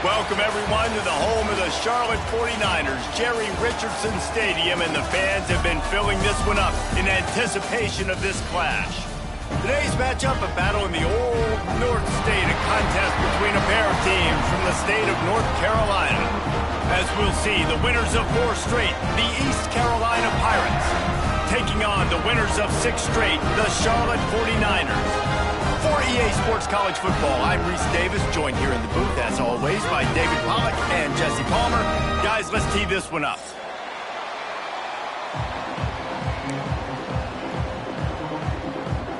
Welcome, everyone, to the home of the Charlotte 49ers, Jerry Richardson Stadium, and the fans have been filling this one up in anticipation of this clash. Today's matchup, a battle in the old North State, a contest between a pair of teams from the state of North Carolina. As we'll see, the winners of 4 straight, the East Carolina Pirates, taking on the winners of 6 straight, the Charlotte 49ers. For EA Sports College Football, I'm Reese Davis, joined here in the booth, as always, by David Pollack and Jesse Palmer. Guys, let's tee this one up.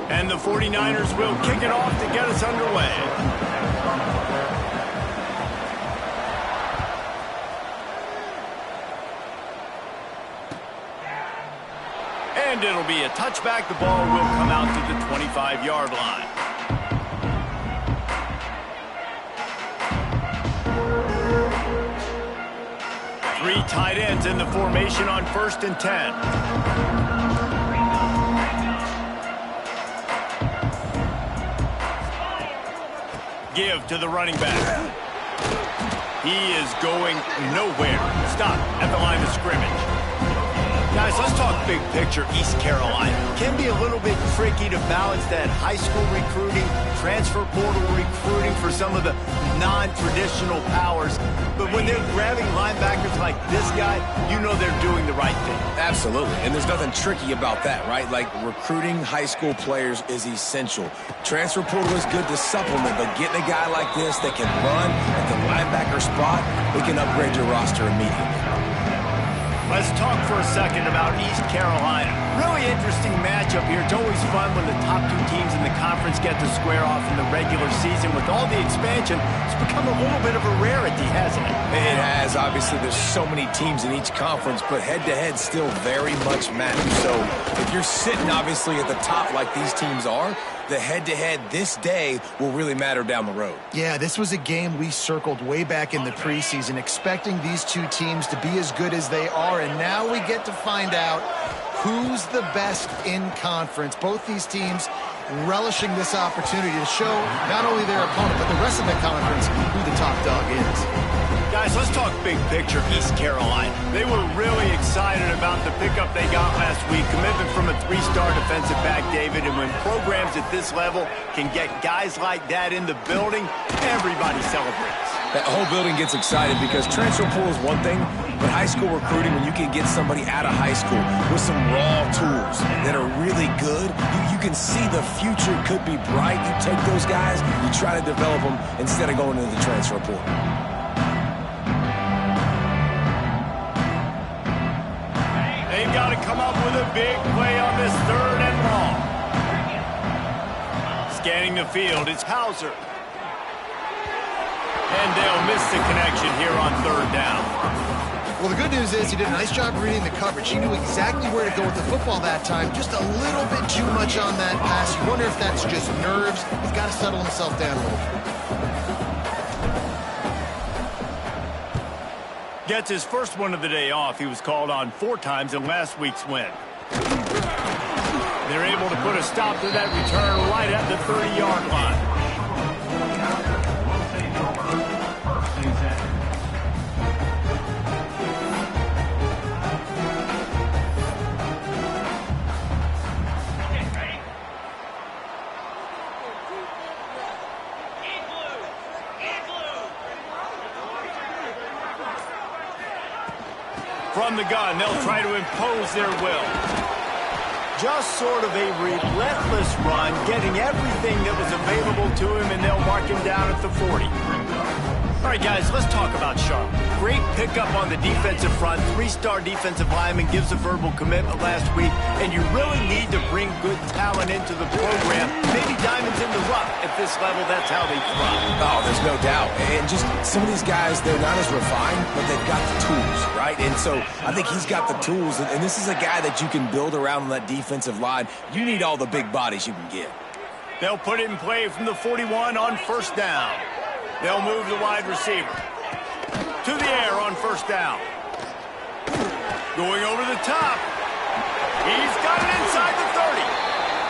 And the 49ers will kick it off to get us underway. And it'll be a touchback. The ball will come out to the 25-yard line. Three tight ends in the formation on 1st and 10. Give to the running back. He is going nowhere. Stop at the line of scrimmage. Guys, let's talk big picture East Carolina. Can be a little bit tricky to balance that high school recruiting, transfer portal recruiting for some of the non-traditional powers. But when they're grabbing linebackers like this guy, you know they're doing the right thing. Absolutely, and there's nothing tricky about that, right? Like, recruiting high school players is essential. Transfer portal is good to supplement, but getting a guy like this that can run at the linebacker spot, we can upgrade your roster immediately. Let's talk for a second about East Carolina. Really interesting matchup here. It's always fun when the top 2 teams in the conference get to square off in the regular season. With all the expansion, it's become a little bit of a rarity, hasn't it? It has. Obviously, there's so many teams in each conference, but head-to-head still very much matters. So if you're sitting, obviously, at the top like these teams are, the head-to-head this day will really matter down the road. Yeah, this was a game we circled way back in the preseason, expecting these 2 teams to be as good as they are, and now we get to find out who's the best in conference. Both these teams relishing this opportunity to show not only their opponent, but the rest of the conference who the top dog is. Guys, let's talk big picture East Carolina. They were really excited about the pickup they got last week. Commitment from a 3-star defensive back, David. And when programs at this level can get guys like that in the building, everybody celebrates. That whole building gets excited because transfer pool is one thing, but high school recruiting, when you can get somebody out of high school with some raw tools that are really good, you can see the future could be bright. You take those guys, you try to develop them instead of going into the transfer pool. They've got to come up with a big play on this 3rd and long. Scanning the field, it's Hauser. And they'll miss the connection here on 3rd down. Well, the good news is he did a nice job reading the coverage. He knew exactly where to go with the football that time. Just a little bit too much on that pass. You wonder if that's just nerves. He's got to settle himself down a little bit. Gets his first one of the day off. He was called on 4 times in last week's win. They're able to put a stop to that return right at the 30-yard line. From the gun, they'll try to impose their will. Just sort of a relentless run, getting everything that was available to him, and they'll mark him down at the 40. All right, guys, let's talk about Charlotte. Great pickup on the defensive front. 3-star defensive lineman gives a verbal commitment last week, and you really need to bring good talent into the program. Maybe diamonds in the rough. At this level, that's how they thrive. Oh, there's no doubt. And just some of these guys, they're not as refined, but they've got the tools, right? And so I think he's got the tools, and this is a guy that you can build around on that defensive line. You need all the big bodies you can get. They'll put it in play from the 41 on 1st down. They'll move the wide receiver to the air on 1st down. Going over the top. He's got it inside the 30.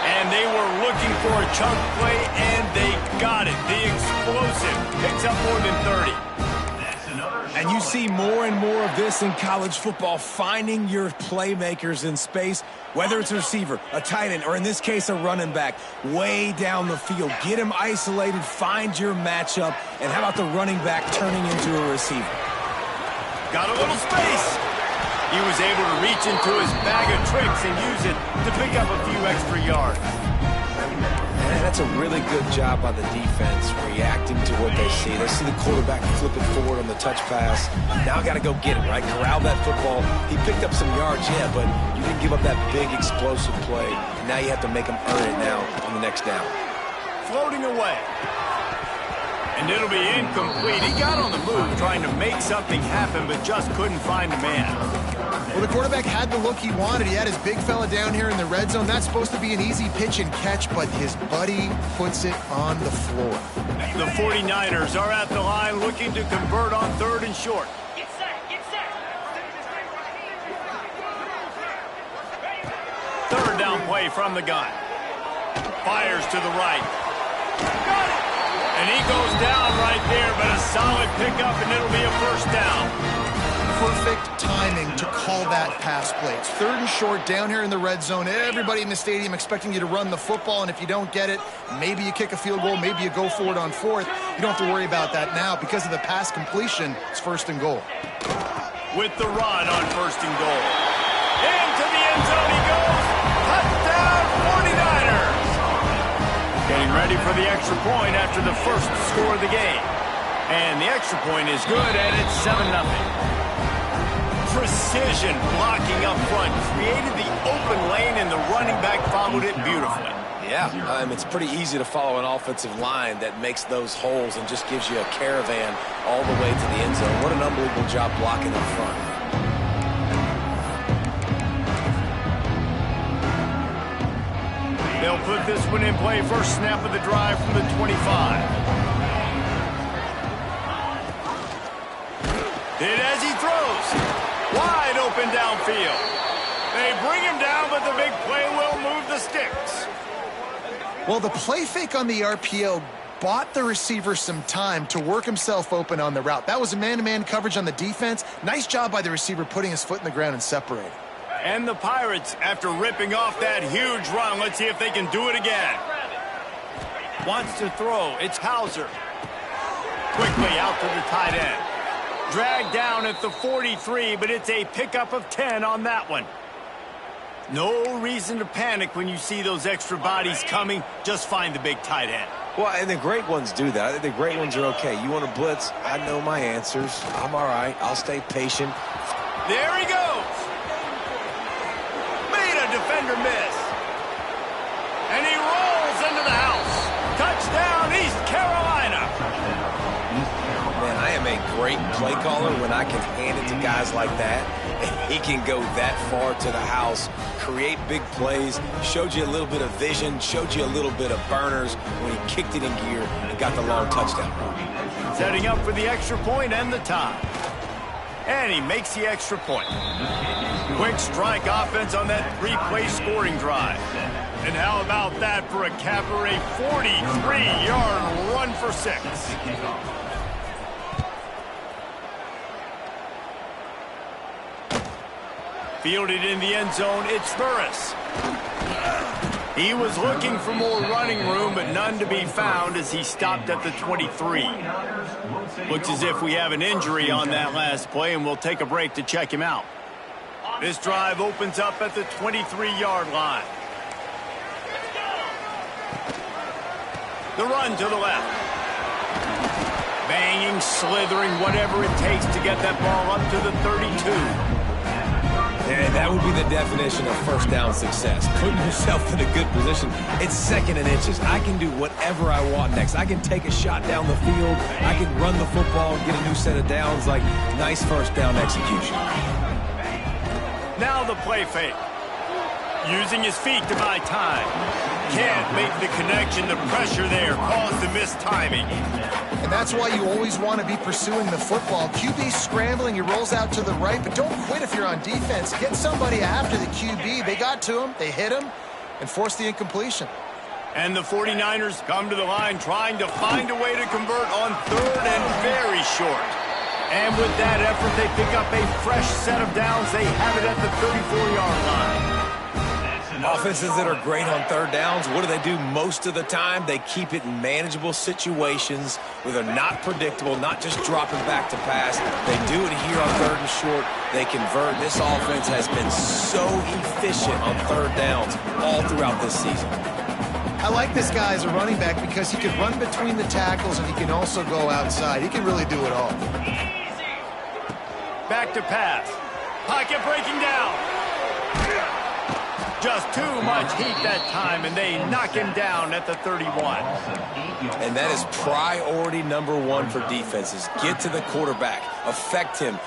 And they were looking for a chunk play, and they got it. The explosive picks up more than 30. And you see more and more of this in college football, finding your playmakers in space, whether it's a receiver, a tight end, or in this case, a running back, way down the field. Get him isolated, find your matchup, and how about the running back turning into a receiver? Got a little space. He was able to reach into his bag of tricks and use it to pick up a few extra yards. Man, that's a really good job by the defense, reacting to what they see. They see the quarterback flip it forward on the touch pass. Now I got to go get it, right? Corral that football. He picked up some yards, yeah, but you didn't give up that big explosive play. Now you have to make him earn it now on the next down. Floating away. And it'll be incomplete. He got on the move trying to make something happen, but just couldn't find a man. Well, the quarterback had the look he wanted. He had his big fella down here in the red zone. That's supposed to be an easy pitch and catch, but his buddy puts it on the floor. The 49ers are at the line looking to convert on 3rd and short. Get set, get set. 3rd down play from the gun. Fires to the right. Got it! And he goes down right there, but a solid pickup, and it'll be a 1st down. Perfect timing to call that pass play. It's 3rd and short down here in the red zone. Everybody in the stadium expecting you to run the football, and if you don't get it, maybe you kick a field goal, maybe you go for it on 4th. You don't have to worry about that now. Because of the pass completion, it's 1st and goal. With the run on 1st and goal. Into the end zone he goes. Touchdown 49ers. Getting ready for the extra point after the first score of the game. And the extra point is good, and it's 7-0. Precision blocking up front, created the open lane, and the running back followed it beautifully. Yeah, it's pretty easy to follow an offensive line that makes those holes and just gives you a caravan all the way to the end zone. What an unbelievable job blocking up front. They'll put this one in play. First snap of the drive from the 25. Hit as he throws. Wide open downfield. They bring him down, but the big play will move the sticks. Well, the play fake on the RPO bought the receiver some time to work himself open on the route. That was a man-to-man coverage on the defense. Nice job by the receiver putting his foot in the ground and separating. And the Pirates, after ripping off that huge run, let's see if they can do it again. Wants to throw. It's Hauser. Quickly out to the tight end. Dragged down at the 43, but it's a pickup of 10 on that one. No reason to panic when you see those extra bodies coming. Just find the big tight end. Well, and the great ones do that. I think the great ones are okay. You want to blitz? I know my answers. I'm all right. I'll stay patient. There he goes. Made a defender miss. And he rolls into the house. Touchdown, East Carolina. Man, I am a great play caller when I can hand it to guys like that. And he can go that far to the house, create big plays, showed you a little bit of vision, showed you a little bit of burners when he kicked it in gear and got the long touchdown. Setting up for the extra point and the tie. And he makes the extra point. Quick strike offense on that 3-play scoring drive. And how about that for a capper, a 43-yard run for 6. Fielded in the end zone, it's Burris. He was looking for more running room, but none to be found as he stopped at the 23. Looks as if we have an injury on that last play, and we'll take a break to check him out. This drive opens up at the 23-yard line. The run to the left. Banging, slithering, whatever it takes to get that ball up to the 32. And that would be the definition of first down success. Putting yourself in a good position. It's 2nd and inches. I can do whatever I want next. I can take a shot down the field. I can run the football and get a new set of downs. Like, nice first down execution. Now the play fake. Using his feet to buy time. Can't make the connection. The pressure there caused the missed timing. And that's why you always want to be pursuing the football. QB's scrambling, he rolls out to the right, but don't quit if you're on defense. Get somebody after the QB. They got to him, they hit him, and forced the incompletion. And the 49ers come to the line trying to find a way to convert on 3rd and very short. And with that effort, they pick up a fresh set of downs. They have it at the 34-yard line. Offenses that are great on third downs, what do? Most of the time, they keep it in manageable situations where they're not predictable, not just dropping back to pass. They do it here on third and short. They convert. This offense has been so efficient on third downs all throughout this season. I like this guy as a running back because he can run between the tackles and he can also go outside. He can really do it all. Back to pass. Pocket breaking down. Just too much heat that time, and they knock him down at the 31. And that is priority number one for defenses. Get to the quarterback. Affect him.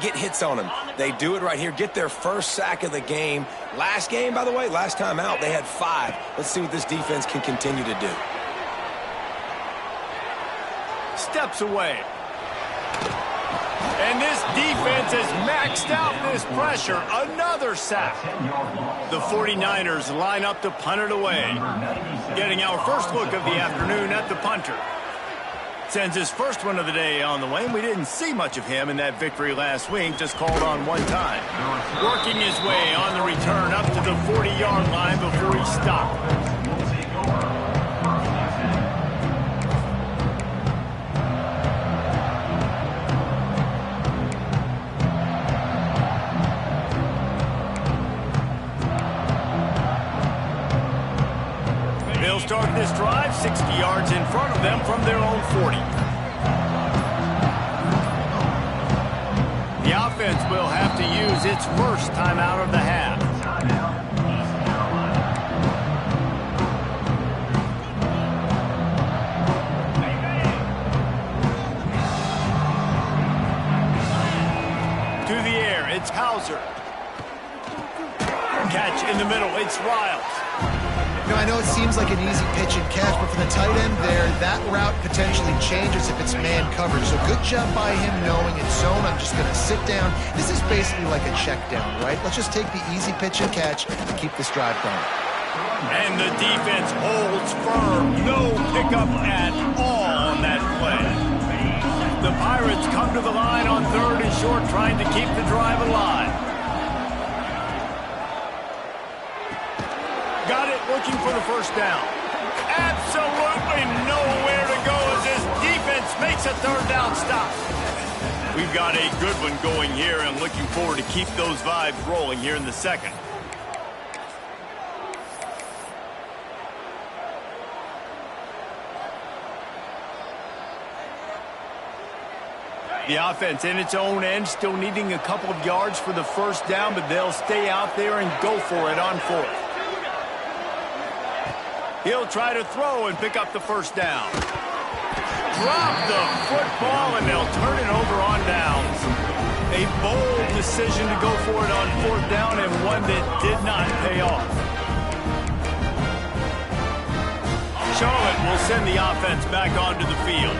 Get hits on him. They do it right here. Get their first sack of the game. Last game, by the way, last time out, they had 5. Let's see what this defense can continue to do. Steps away. And this defense has maxed out this pressure. Another sack. The 49ers line up to punt it away. Getting our first look of the afternoon at the punter. Sends his first one of the day on the way, and we didn't see much of him in that victory last week, just called on one time. Working his way on the return up to the 40-yard line before he stopped. They'll start this drive 60 yards in front of them from their own 40. The offense will have to use its first timeout of the half. To the air, it's Hauser. Catch in the middle, it's Riles. Now, I know it seems like an easy pitch and catch, but for the tight end there, that route potentially changes if it's man coverage. So good job by him knowing it's zone. I'm just going to sit down. This is basically like a check down, right? Let's just take the easy pitch and catch and keep this drive going. And the defense holds firm. No pickup at all on that play. The Pirates come to the line on third and short, trying to keep the drive alive. Got it, looking for the first down. Absolutely nowhere to go as this defense makes a third down stop. We've got a good one going here and looking forward to keep those vibes rolling here in the second. The offense in its own end, still needing a couple of yards for the first down, but they'll stay out there and go for it on fourth. He'll try to throw and pick up the first down. Drop the football, and they'll turn it over on downs. A bold decision to go for it on fourth down, and one that did not pay off. Charlotte will send the offense back onto the field.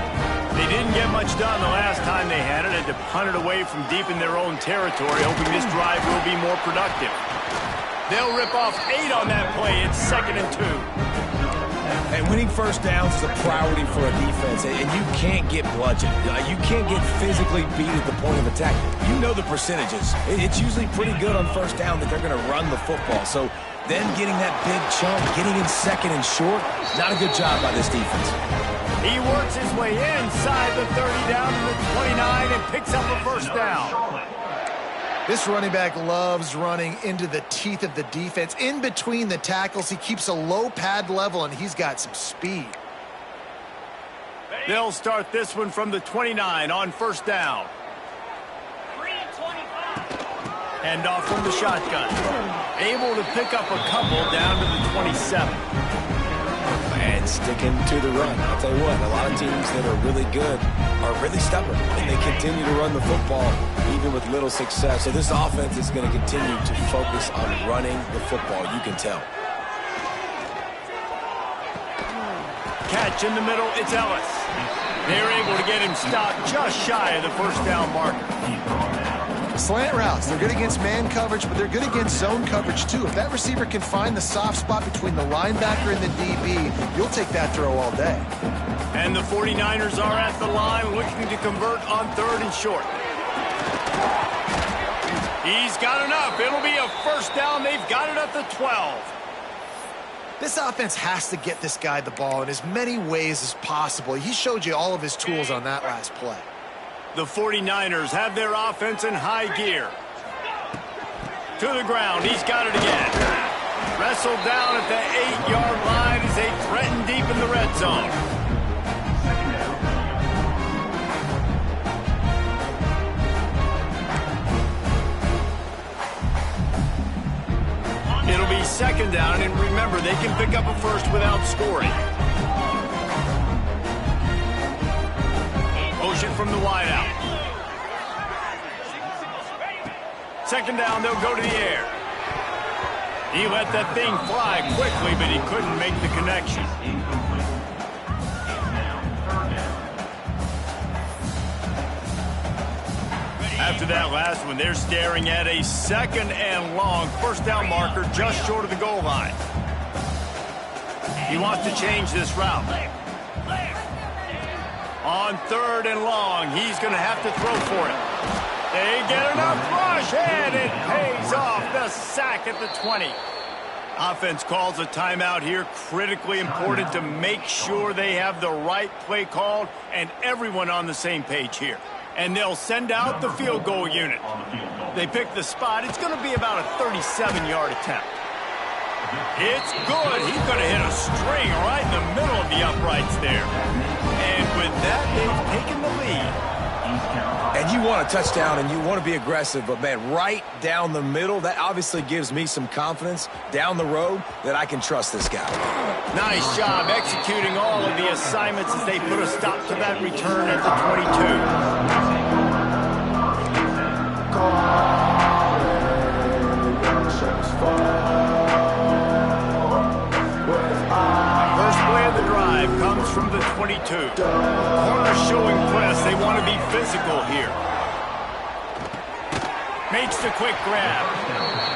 They didn't get much done the last time they had it, and to punt it away from deep in their own territory, hoping this drive will be more productive. They'll rip off 8 on that play. It's 2nd and 2. And winning first downs is a priority for a defense, and you can't get bludgeoned. You can't get physically beat at the point of attack. You know the percentages. It's usually pretty good on first down that they're going to run the football. So then getting that big chunk, getting in 2nd and short, not a good job by this defense. He works his way inside the 30 down to the 29 and picks up a first down. This running back loves running into the teeth of the defense. In between the tackles, he keeps a low pad level, and he's got some speed. They'll start this one from the 29 on first down. Hand off from the shotgun. Able to pick up a couple down to the 27. And sticking to the run. I'll tell you what, a lot of teams that are really good are really stubborn, and they continue to run the football even with little success. So this offense is going to continue to focus on running the football, you can tell. Catch in the middle, it's Ellis. They're able to get him stopped just shy of the first down marker. Slant routes, they're good against man coverage, but they're good against zone coverage too. If that receiver can find the soft spot between the linebacker and the DB, you'll take that throw all day. And the 49ers are at the line looking to convert on 3rd and short. He's got enough. It'll be a first down. They've got it at the 12. This offense has to get this guy the ball in as many ways as possible. He showed you all of his tools on that last play. The 49ers have their offense in high gear. To the ground. He's got it again. Wrestled down at the 8-yard line as they threaten deep in the red zone. It'll be 2nd down, and remember, they can pick up a first without scoring. Motion from the wideout. 2nd down, they'll go to the air. He let that thing fly quickly, but he couldn't make the connection. After that last one, they're staring at a 2nd and long. First down marker just short of the goal line. He wants to change this route. On 3rd and long, he's going to have to throw for it. They get enough rush, and it pays off. The sack at the 20. Offense calls a timeout here. Critically important to make sure they have the right play called and everyone on the same page here. And they'll send out the field goal unit. They pick the spot. It's going to be about a 37-yard attempt. It's good. He's going to hit a string right in the middle of the uprights there. And with that, they've taken the lead. And you want a touchdown and you want to be aggressive, but, man, right down the middle, that obviously gives me some confidence down the road that I can trust this guy. Nice job executing all of the assignments as they put a stop to that return at the 22. First play of the drive comes from the 22. Corner showing press. They want to be physical here. Makes the quick grab.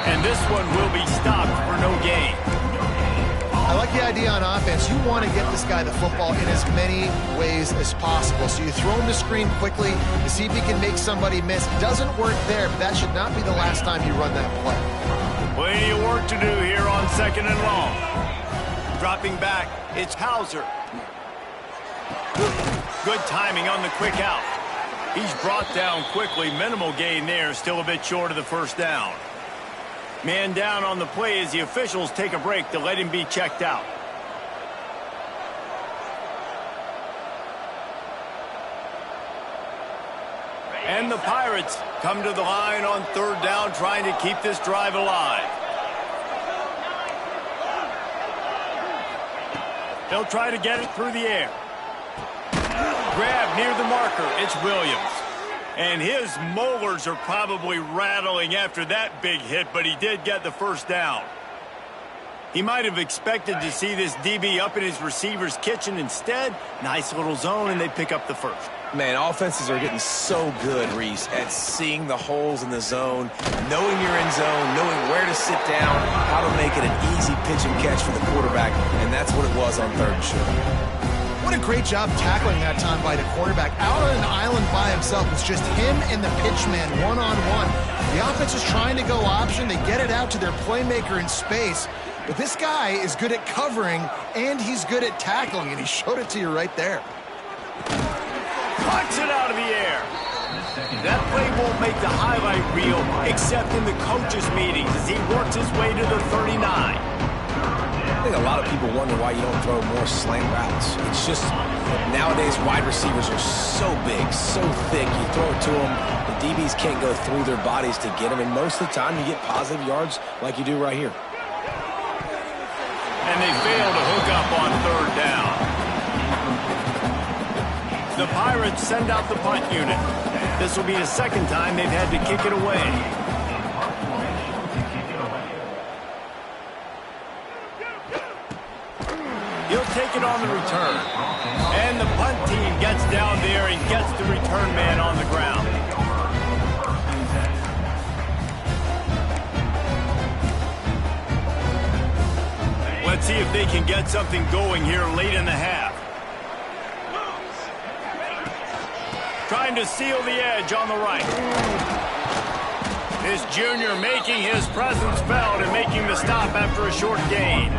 And this one will be stopped for no gain. I like the idea on offense. You want to get this guy the football in as many ways as possible. So you throw him the screen quickly to see if he can make somebody miss. Doesn't work there, but that should not be the last time you run that play. Plenty of work to do here on 2nd and long. Dropping back, it's Hauser. Good timing on the quick out. He's brought down quickly. Minimal gain there, still a bit short of the first down. Man down on the play as the officials take a break to let him be checked out. And the Pirates come to the line on 3rd down, trying to keep this drive alive. They'll try to get it through the air. Grab near the marker. It's Williams. And his molars are probably rattling after that big hit, but he did get the first down. He might have expected to see this DB up in his receiver's kitchen. Instead, nice little zone, and they pick up the first. Man, offenses are getting so good, Reese, at seeing the holes in the zone, knowing you're in zone, knowing where to sit down, how to make it an easy pitch and catch for the quarterback, and that's what it was on 3rd and short. What a great job tackling that time by the quarterback. Out on an island by himself. It's just him and the pitchman one-on-one. The offense is trying to go option. They get it out to their playmaker in space. But this guy is good at covering, and he's good at tackling, and he showed it to you right there. Punch it out of the air. That play won't make the highlight reel except in the coaches' meetings as he works his way to the 39. I think a lot of people wonder why you don't throw more slant routes. It's just nowadays wide receivers are so big, so thick. You throw it to them, the DBs can't go through their bodies to get them, and most of the time you get positive yards like you do right here. And they fail to hook up on 3rd down. The Pirates send out the punt unit. This will be the 2nd time they've had to kick it away. He'll take it on the return. And the punt team gets down there and gets the return man on the ground. see if they can get something going here late in the half. Trying to seal the edge on the right. This junior making his presence felt and making the stop after a short gain.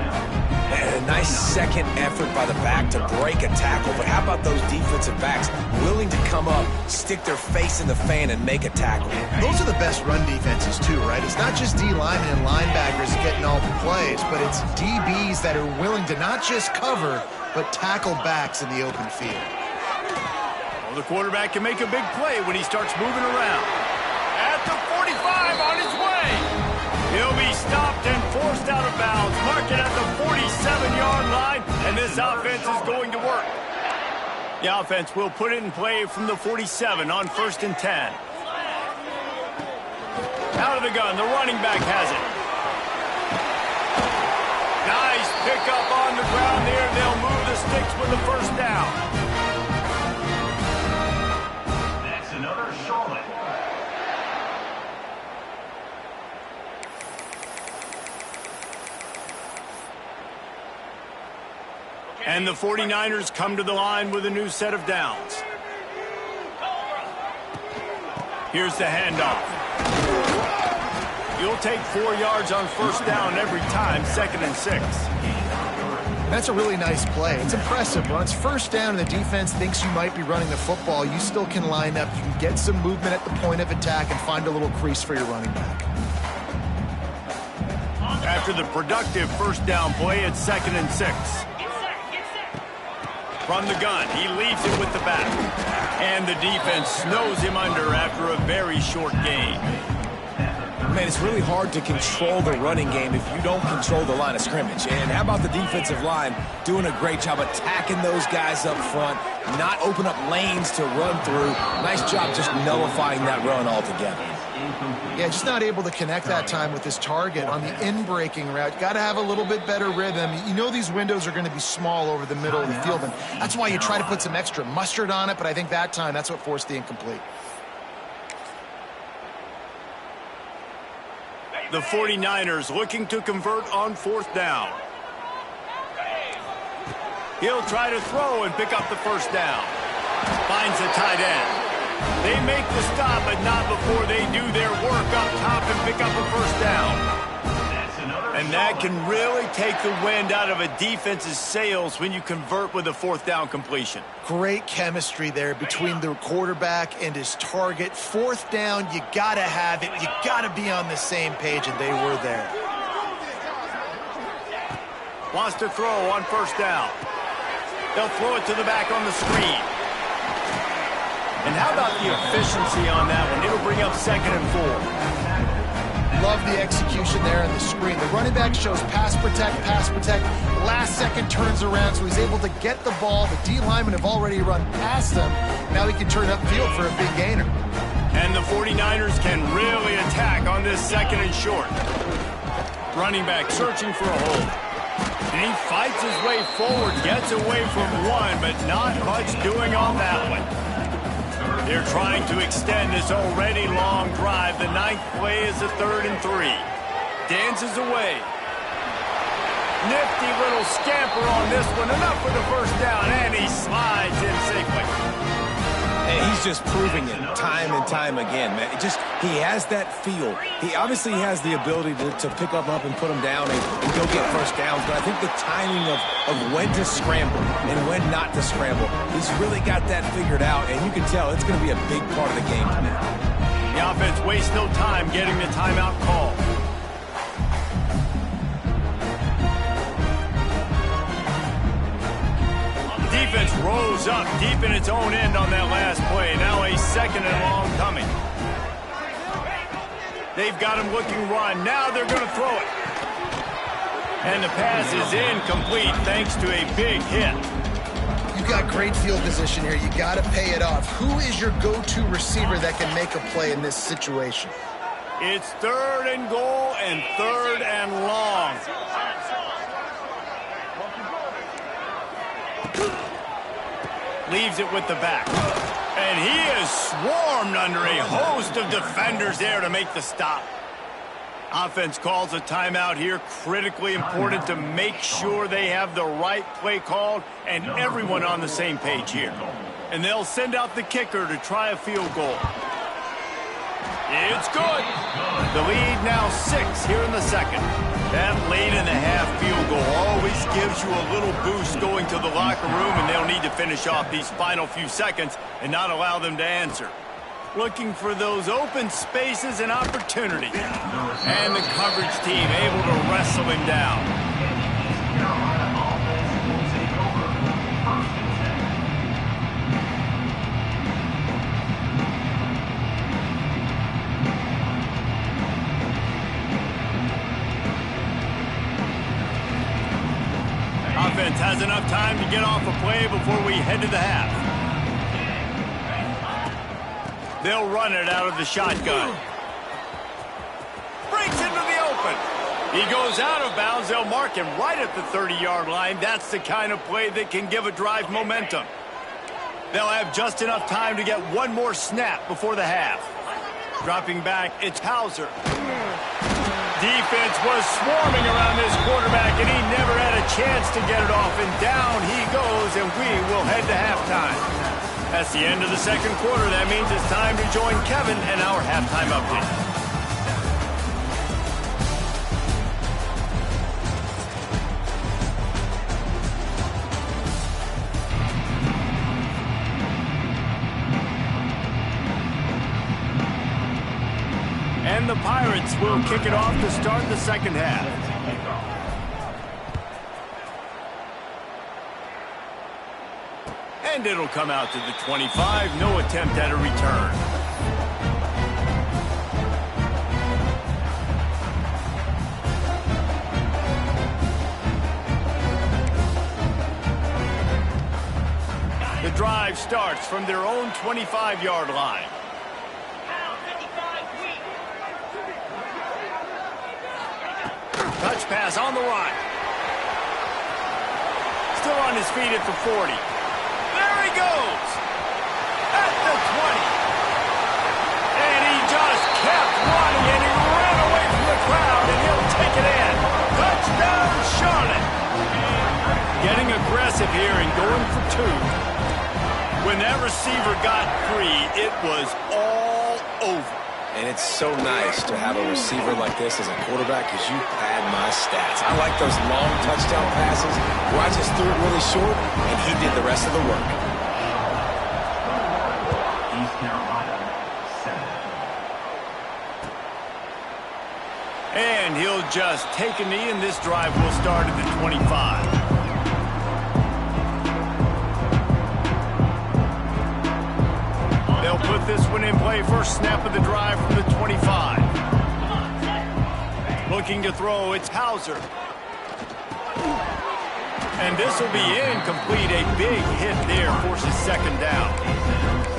And a nice second effort by the back to break a tackle, but how about those defensive backs willing to come up, stick their face in the fan, and make a tackle? Those are the best run defenses too, right? It's not just D linemen and linebackers getting all the plays, but it's DBs that are willing to not just cover, but tackle backs in the open field. Well, the quarterback can make a big play when he starts moving around. At the 45 on his way. He'll be stopped and forced out of bounds. Mark it at the 47-yard line, and this offense is going to work. The offense will put it in play from the 47 on 1st and 10. Out of the gun, the running back has it. Nice pickup on the ground there. They'll move the sticks with the first down. That's another Charlotte. And the 49ers come to the line with a new set of downs. Here's the handoff. You'll take 4 yards on first down every time, 2nd and 6. That's a really nice play. It's impressive. When it's first down and the defense thinks you might be running the football, you still can line up. You can get some movement at the point of attack and find a little crease for your running back. After the productive first down play, it's 2nd and 6. From the gun, he leaves it with the back. And the defense snows him under after a very short gain. Man, it's really hard to control the running game if you don't control the line of scrimmage. And how about the defensive line doing a great job attacking those guys up front, not open up lanes to run through. Nice job just nullifying that run altogether. Yeah, just not able to connect that time with his target on the in-breaking route. Got to have a little bit better rhythm. You know these windows are going to be small over the middle of the field, and that's why you try to put some extra mustard on it, but I think that time that's what forced the incomplete. The 49ers looking to convert on 4th down. He'll try to throw and pick up the first down. Finds the tight end. They make the stop, but not before they do their work up top and pick up a first down. And that can really take the wind out of a defense's sails when you convert with a 4th down completion. Great chemistry there between the quarterback and his target. 4th down, you got to have it. You got to be on the same page, and they were there. Wants to throw on first down. They'll throw it to the back on the screen. And how about the efficiency on that one? It'll bring up 2nd and 4. Love the execution there on the screen. The running back shows pass protect. Last second turns around, so he's able to get the ball. The D linemen have already run past him. Now he can turn upfield for a big gainer. And the 49ers can really attack on this 2nd and short. Running back searching for a hole. And he fights his way forward, gets away from one, but not much doing on that one. They're trying to extend this already long drive. The 9th play is a 3rd and 3. Dances away. Nifty little scamper on this one. Enough for the first down, and he slides in safely. And he's just proving it time and time again, man. He has that feel. He obviously has the ability to pick up and put him down and go get first downs, but I think the timing of when to scramble and when not to scramble, he's really got that figured out, and you can tell it's going to be a big part of the game tonight. The offense wastes no time getting the timeout call. Defense rolls up deep in its own end on that last play. Now a 2nd and long coming. They've got him looking run. Now they're going to throw it. And the pass is incomplete thanks to a big hit. You got great field position here. You got to pay it off. Who is your go-to receiver that can make a play in this situation? It's 3rd and goal and 3rd and long. Leaves it with the back. And he is swarmed under a host of defenders there to make the stop. Offense calls a timeout here. Critically important to make sure they have the right play called and everyone on the same page here. And they'll send out the kicker to try a field goal. It's good. The lead now 6 here in the second. That late-in-the-half field goal always gives you a little boost going to the locker room, and they'll need to finish off these final few seconds and not allow them to answer. Looking for those open spaces and opportunities. And the coverage team able to wrestle him down. Offense has enough time to get off a play before we head to the half. They'll run it out of the shotgun. Breaks into the open. He goes out of bounds. They'll mark him right at the 30-yard line. That's the kind of play that can give a drive momentum. They'll have just enough time to get one more snap before the half. Dropping back, it's Hauser. Defense was swarming around this quarterback, and he never had a chance to get it off. And down he goes, and we will head to halftime. That's the end of the second quarter. That means it's time to join Kevin and our halftime update. And the Pirates will kick it off to start the second half. And it'll come out to the 25. No attempt at a return. The drive starts from their own 25-yard line. Touch pass on the run. Still on his feet at the 40. There he goes. At the 20. And he just kept running, and he ran away from the crowd, and he'll take it in. Touchdown, Charlotte. Getting aggressive here and going for 2. When that receiver got free, it was all over. And it's so nice to have a receiver like this as a quarterback because you pad my stats. I like those long touchdown passes where I just threw it really short and he did the rest of the work. And he'll just take a knee, and this drive will start at the 25. They'll put this one in play. First snap of the drive from the 25. Looking to throw, it's Hauser. And this will be incomplete. A big hit there forces second down.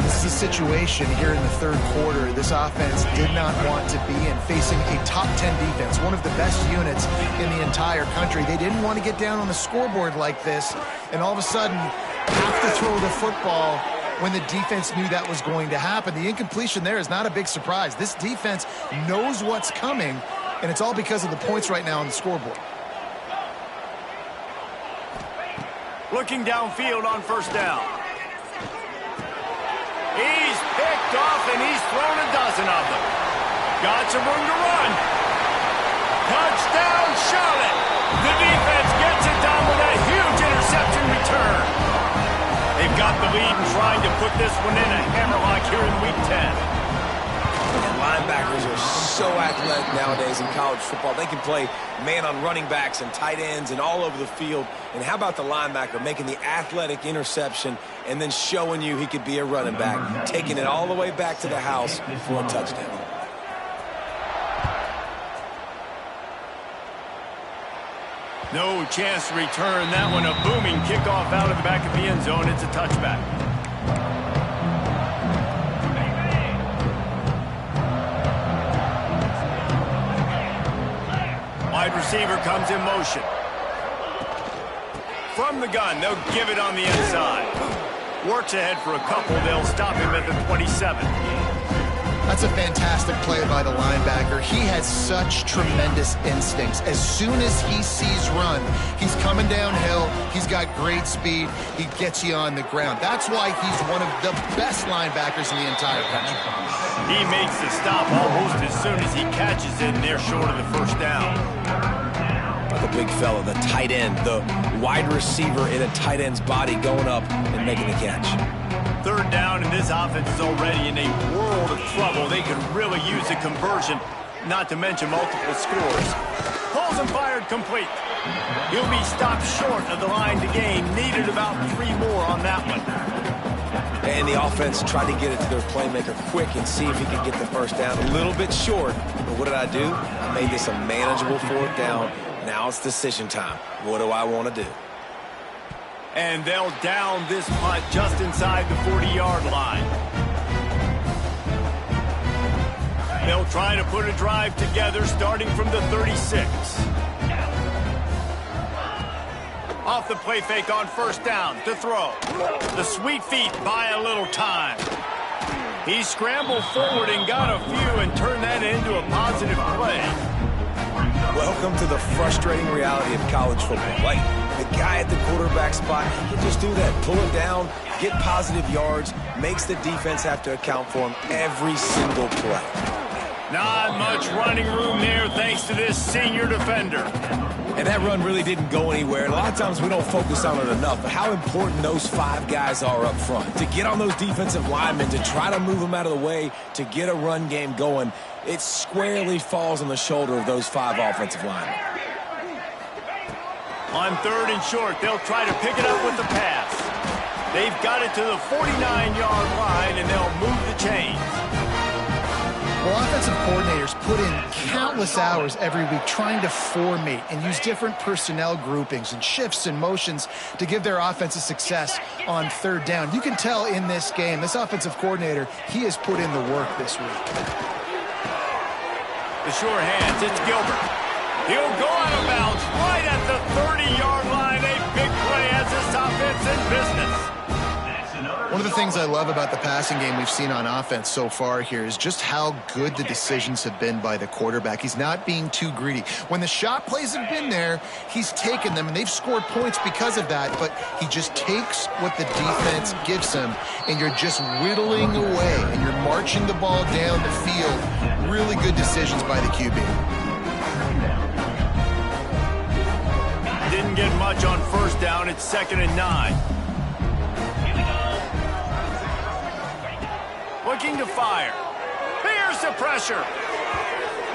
This is a situation here in the third quarter this offense did not want to be in, facing a top 10 defense, one of the best units in the entire country. They didn't want to get down on the scoreboard like this, and all of a sudden have to throw the football when the defense knew that was going to happen. The incompletion there is not a big surprise. This defense knows what's coming, and it's all because of the points right now on the scoreboard. Looking downfield on first down. He's picked off, and he's thrown a dozen of them. Got some room to run. Touchdown, Charlotte. The defense gets it done with a huge interception return. They've got the lead and trying to put this one in a hammerlock here in Week 10. And linebackers are so athletic nowadays in college football. They can play man on running backs and tight ends and all over the field. And how about the linebacker making the athletic interception and then showing you he could be a running back, taking it all the way back to the house for a touchdown. No chance to return that one. A booming kickoff out of the back of the end zone. It's a touchback. Wide receiver comes in motion. From the gun, they'll give it on the inside. Works ahead for a couple. They'll stop him at the 27. That's a fantastic play by the linebacker. He has such tremendous instincts. As soon as he sees run, he's coming downhill. He's got great speed. He gets you on the ground. That's why he's one of the best linebackers in the entire country. He makes the stop almost as soon as he catches it, and they're short of the first down. The big fella, the tight end, the wide receiver in a tight end's body going up and making the catch. Third down, and this offense is already in a world of trouble. They could really use a conversion, not to mention multiple scores. Pulls and fired complete. He'll be stopped short of the line to gain. Needed about 3 more on that one. And the offense tried to get it to their playmaker quick and see if he could get the first down. A little bit short, but what did I do? I made this a manageable 4th down. Now it's decision time. What do I want to do? And they'll down this punt just inside the 40-yard line. They'll try to put a drive together starting from the 36. Off the play fake on first down to throw. The sweet feet buy a little time. He scrambled forward and got a few and turned that into a positive play. Welcome to the frustrating reality of college football. Like, the guy at the quarterback spot, he can just do that. Pull him down, get positive yards, makes the defense have to account for him every single play. Not much running room there thanks to this senior defender. And that run really didn't go anywhere. A lot of times we don't focus on it enough, but how important those 5 guys are up front. To get on those defensive linemen, to try to move them out of the way, to get a run game going, it squarely falls on the shoulder of those 5 offensive linemen. On 3rd and short, they'll try to pick it up with the pass. They've got it to the 49-yard line, and they'll move the chains. Well, offensive coordinators put in countless hours every week trying to formate and use different personnel groupings and shifts and motions to give their offensive success on 3rd down. You can tell in this game, this offensive coordinator, he has put in the work this week. The sure hands, it's Gilbert. He'll go out of bounds right at the 30-yard line. A big play as this offense in business. One of the things I love about the passing game we've seen on offense so far here is just how good the decisions have been by the quarterback. He's not being too greedy. When the shot plays have been there, he's taken them, and they've scored points because of that, but he just takes what the defense gives him, and you're just whittling away, and you're marching the ball down the field. Really good decisions by the QB. Didn't get much on first down. It's 2nd and 9. Looking to fire. Here's the pressure.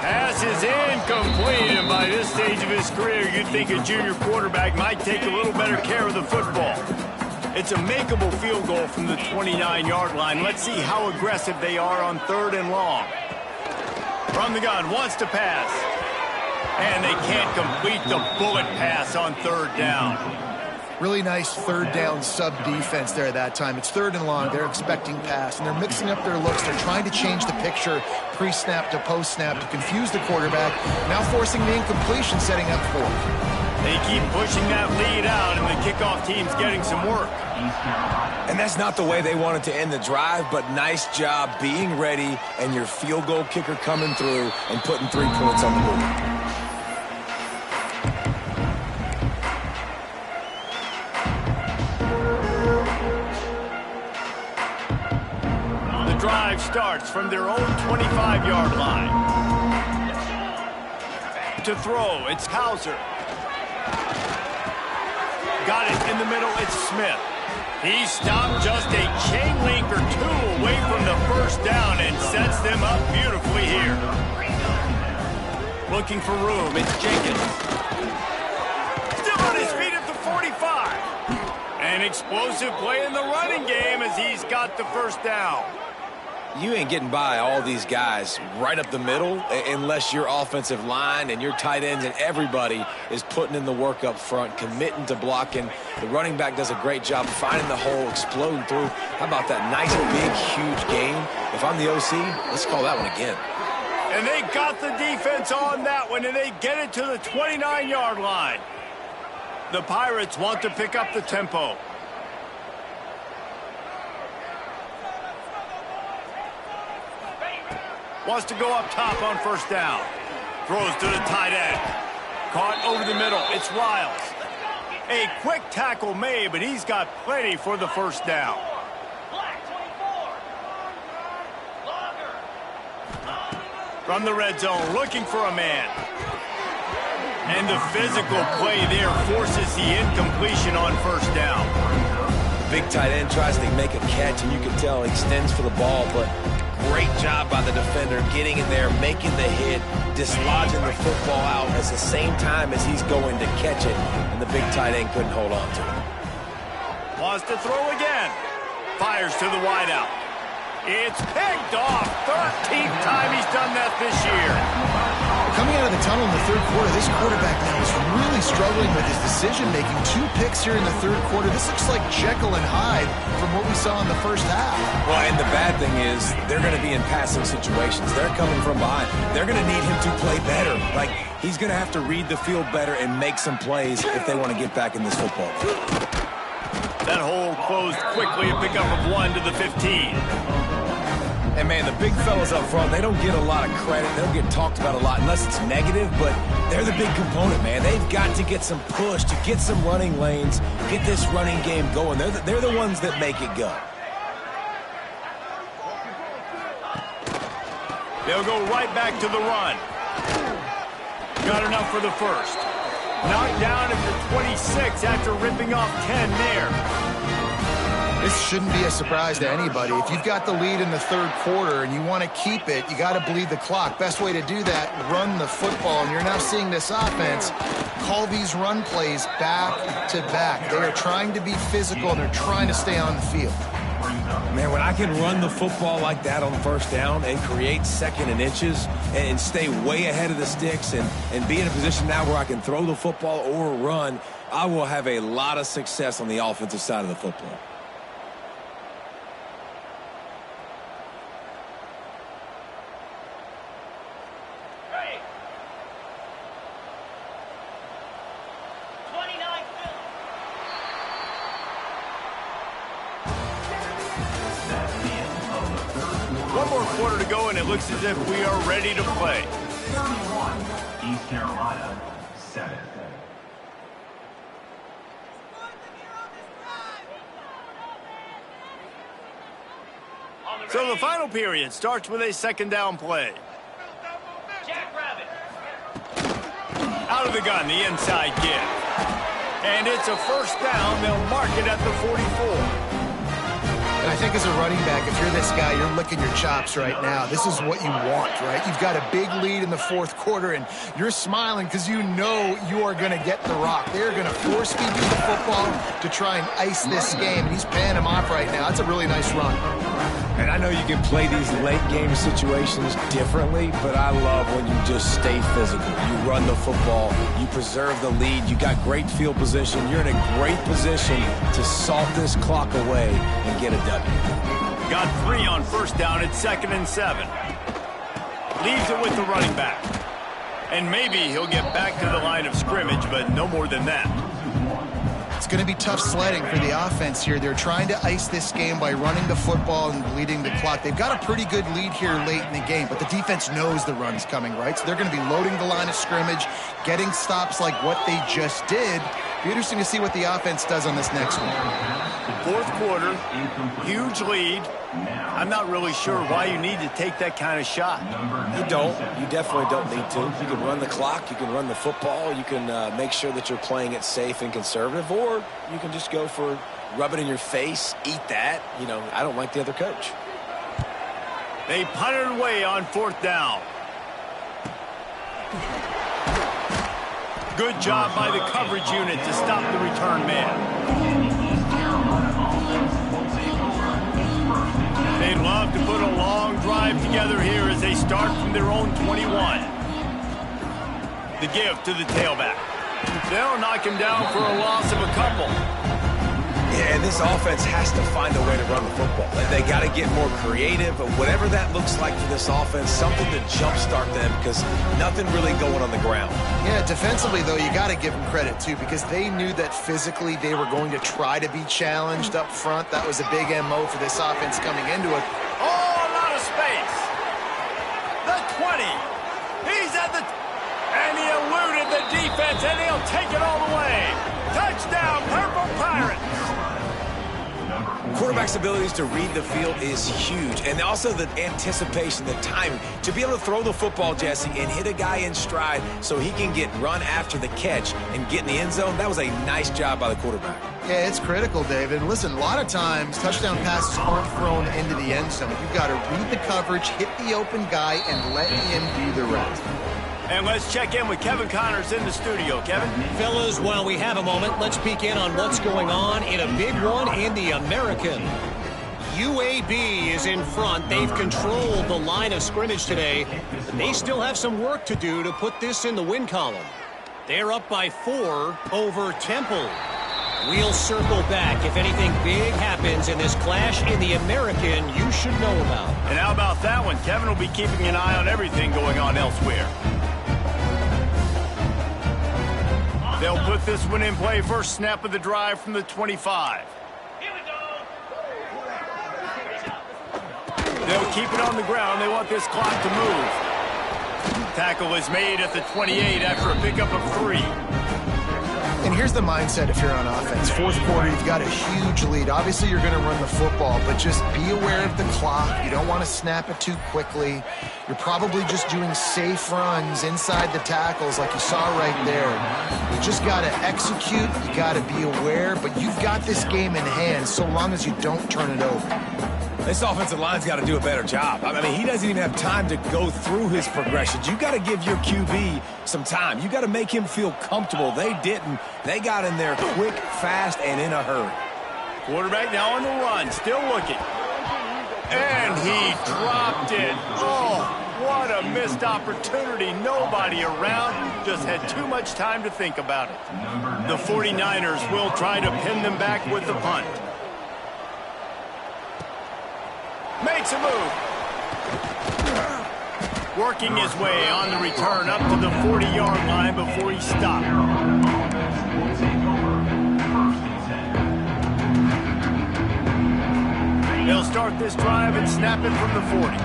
Pass is incomplete, and by this stage of his career, you'd think a junior quarterback might take a little better care of the football. It's a makeable field goal from the 29-yard line. Let's see how aggressive they are on 3rd and long. From the gun, wants to pass. And they can't complete the bullet pass on 3rd down. Really nice 3rd down sub-defense there that time. It's 3rd and long. They're expecting pass, and they're mixing up their looks. They're trying to change the picture pre-snap to post-snap to confuse the quarterback, now forcing the incompletion, setting up 4th. They keep pushing that lead out, and the kickoff team's getting some work. And that's not the way they wanted to end the drive, but nice job being ready and your field goal kicker coming through and putting 3 points on the board. Drive starts from their own 25-yard line. To throw, it's Hauser. Got it in the middle, it's Smith. He stopped just a chain link or 2 away from the first down and sets them up beautifully here. Looking for room, it's Jenkins. Still on his feet at the 45. An explosive play in the running game as he's got the first down. You ain't getting by all these guys right up the middle unless your offensive line and your tight ends and everybody is putting in the work up front, committing to blocking. The running back does a great job finding the hole, exploding through. How about that nice, big, huge gain? If I'm the OC, let's call that one again. And they got the defense on that one, and they get it to the 29-yard line. The Pirates want to pick up the tempo. Wants to go up top on first down. Throws to the tight end. Caught over the middle. It's Riles. A quick tackle made, but he's got plenty for the first down. From the red zone, looking for a man. And the physical play there forces the incompletion on first down. Big tight end tries to make a catch, and you can tell he extends for the ball, but great job by the defender getting in there, making the hit, dislodging the football out at the same time as he's going to catch it, and the big tight end couldn't hold on to it. Wants to throw again. Fires to the wideout. It's picked off. 13th time he's done that this year. Coming out of the tunnel in the third quarter, this quarterback now is really struggling with his decision-making. 2 picks here in the third quarter. This looks like Jekyll and Hyde from what we saw in the first half. Well, and the bad thing is they're going to be in passing situations. They're coming from behind. They're going to need him to play better. Like, he's going to have to read the field better and make some plays if they want to get back in this football game. That hole closed quickly, a pickup of 1 to the 15. And, man, the big fellas up front, they don't get a lot of credit. They don't get talked about a lot unless it's negative, but they're the big component, man. They've got to get some push, to get some running lanes, get this running game going. They're the ones that make it go. They'll go right back to the run. Got enough for the first. Knocked down at the 26 after ripping off 10 there. This shouldn't be a surprise to anybody. If you've got the lead in the third quarter and you want to keep it, you got to bleed the clock. Best way to do that, run the football. And you're now seeing this offense call these run plays back to back. They are trying to be physical, and they're trying to stay on the field. Man, when I can run the football like that on first down and create second and inches and stay way ahead of the sticks and be in a position now where I can throw the football or run, I will have a lot of success on the offensive side of the football. One more quarter to go, and it looks as if we are ready to play. 31, East Carolina, 7. So the final period starts with a second down play. Out of the gun, the inside give. And it's a first down. They'll mark it at the 44. And I think as a running back, if you're this guy, you're licking your chops right now. This is what you want, right? You've got a big lead in the fourth quarter, and you're smiling because you know you are going to get the rock. They're going to force feed you the football to try and ice this game. And he's paying him off right now. That's a really nice run. And I know you can play these late-game situations differently, but I love when you just stay physical. You run the football. You preserve the lead. You got great field position. You're in a great position to salt this clock away and get a W. Got 3 on first down at 2nd and 7. Leaves it with the running back. And maybe he'll get back to the line of scrimmage, but no more than that. It's going to be tough sledding for the offense here. They're trying to ice this game by running the football and bleeding the clock. They've got a pretty good lead here late in the game, but the defense knows the run's coming, right? So they're going to be loading the line of scrimmage, getting stops like what they just did. Be interesting to see what the offense does on this next one. Fourth quarter, huge lead. I'm not really sure why you need to take that kind of shot. You don't. You definitely don't need to. You can run the clock. You can run the football. You can make sure that you're playing it safe and conservative, or you can just go for rub it in your face, eat that. You know, I don't like the other coach. They punt it away on fourth down. Good job by the coverage unit to stop the return man. They'd love to put a long drive together here as they start from their own 21. The give to the tailback. They'll knock him down for a loss of a couple. Yeah, and this offense has to find a way to run the football. They got to get more creative, but whatever that looks like for this offense, something to jumpstart them because nothing really going on the ground. Yeah, defensively, though, you got to give them credit, too, because they knew that physically they were going to try to be challenged up front. That was a big MO for this offense coming into it. Oh, a lot of space. The 20. He's at the... And he eluded the defense, and he'll take it all the way. Touchdown, Purple Pirates. Quarterback's abilities to read the field is huge, and also the anticipation, the timing. To be able to throw the football, Jesse, and hit a guy in stride so he can get run after the catch and get in the end zone, that was a nice job by the quarterback. Yeah, it's critical, David. Listen, a lot of times touchdown passes aren't thrown into the end zone. You've got to read the coverage, hit the open guy, and let him do the rest. And let's check in with Kevin Connors in the studio. Kevin? Fellas, while we have a moment, let's peek in on what's going on in a big one in the American. UAB is in front. They've controlled the line of scrimmage today, but they still have some work to do to put this in the win column. They're up by 4 over Temple. We'll circle back. If anything big happens in this clash in the American, you should know about. And how about that one? Kevin will be keeping an eye on everything going on elsewhere. They'll put this one in play. First snap of the drive from the 25. They'll keep it on the ground. They want this clock to move. Tackle is made at the 28 after a pickup of 3. And here's the mindset if you're on offense. Fourth quarter, you've got a huge lead. Obviously, you're going to run the football, but just be aware of the clock. You don't want to snap it too quickly. You're probably just doing safe runs inside the tackles like you saw right there. You just got to execute. You got to be aware, but you've got this game in hand so long as you don't turn it over. This offensive line's got to do a better job. I mean, he doesn't even have time to go through his progressions. You got to give your QB some time. You got to make him feel comfortable. They didn't. They got in there quick, fast, and in a hurry. Quarterback now on the run, still looking. And he dropped it. Oh, what a missed opportunity. Nobody around. Just had too much time to think about it. The 49ers will try to pin them back with the punt. Makes a move. Working his way on the return up to the 40-yard line before he stopped. They'll start this drive and snap it from the 40.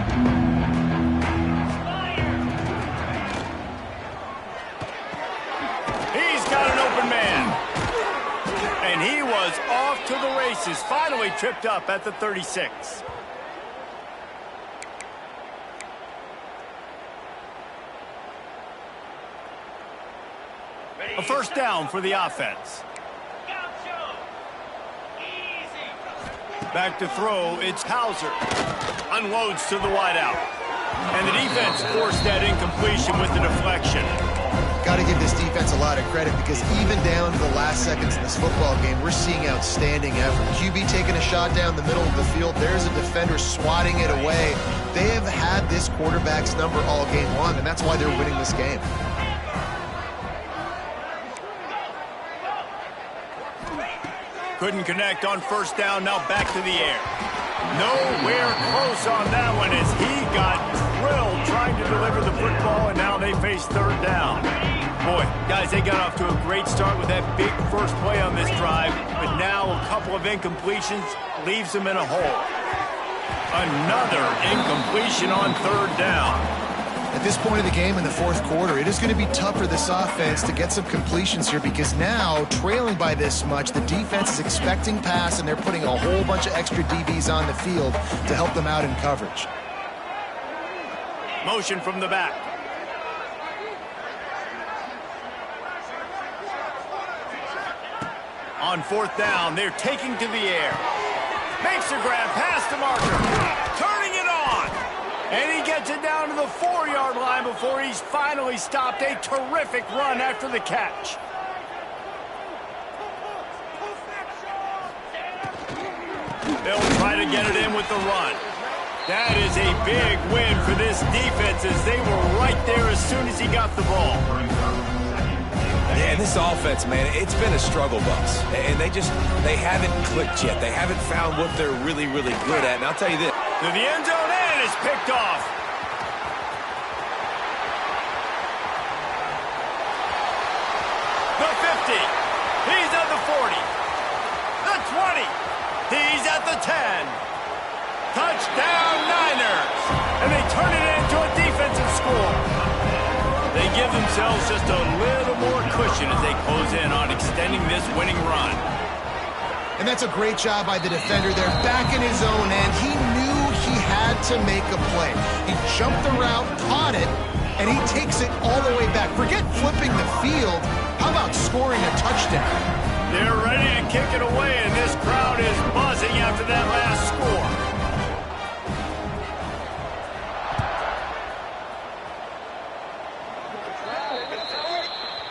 He's got an open man. And he was off to the races. Finally tripped up at the 36. A first down for the offense. Back to throw, it's Hauser. Unloads to the wideout. And the defense forced that incompletion with the deflection. Got to give this defense a lot of credit because even down to the last seconds in this football game, we're seeing outstanding effort. QB taking a shot down the middle of the field. There's a defender swatting it away. They have had this quarterback's number all game long, and that's why they're winning this game. Couldn't connect on first down, now back to the air. Nowhere close on that one as he got drilled trying to deliver the football, and now they face third down. Boy, guys, they got off to a great start with that big first play on this drive, but now a couple of incompletions leaves them in a hole. Another incompletion on third down. At this point of the game in the fourth quarter, it is going to be tough for this offense to get some completions here because now, trailing by this much, the defense is expecting pass, and they're putting a whole bunch of extra DBs on the field to help them out in coverage. Motion from the back. On fourth down, they're taking to the air. Makes the grab past the marker. Turning it on. And he gets it down to the 4-yard line before he's finally stopped. A terrific run after the catch. They'll try to get it in with the run. That is a big win for this defense as they were right there as soon as he got the ball. Yeah, this offense, man, it's been a struggle bus. And they haven't clicked yet. They haven't found what they're really, really good at. And I'll tell you this. To the end zone, and it's picked off. The 50. He's at the 40. The 20. He's at the 10. Touchdown, Niners. And they turn it into a defensive score. They give themselves just a little more cushion as they close in on extending this winning run. And that's a great job by the defender there, back in his own end. He knew he had to make a play. He jumped the route, caught it, and he takes it all the way back. Forget flipping the field. How about scoring a touchdown? They're ready to kick it away, and this crowd is buzzing after that last score.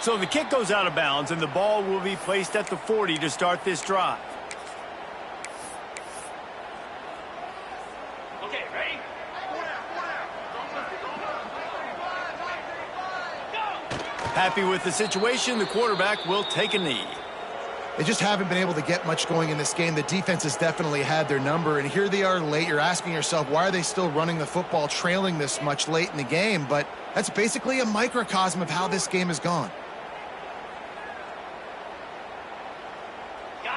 So the kick goes out of bounds, and the ball will be placed at the 40 to start this drive. Okay, ready? Happy with the situation, the quarterback will take a knee. They just haven't been able to get much going in this game. The defense has definitely had their number, and here they are late. You're asking yourself, why are they still running the football, trailing this much late in the game? But that's basically a microcosm of how this game has gone.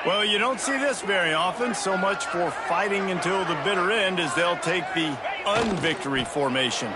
Well, you don't see this very often. So much for fighting until the bitter end as they'll take the unvictory formation.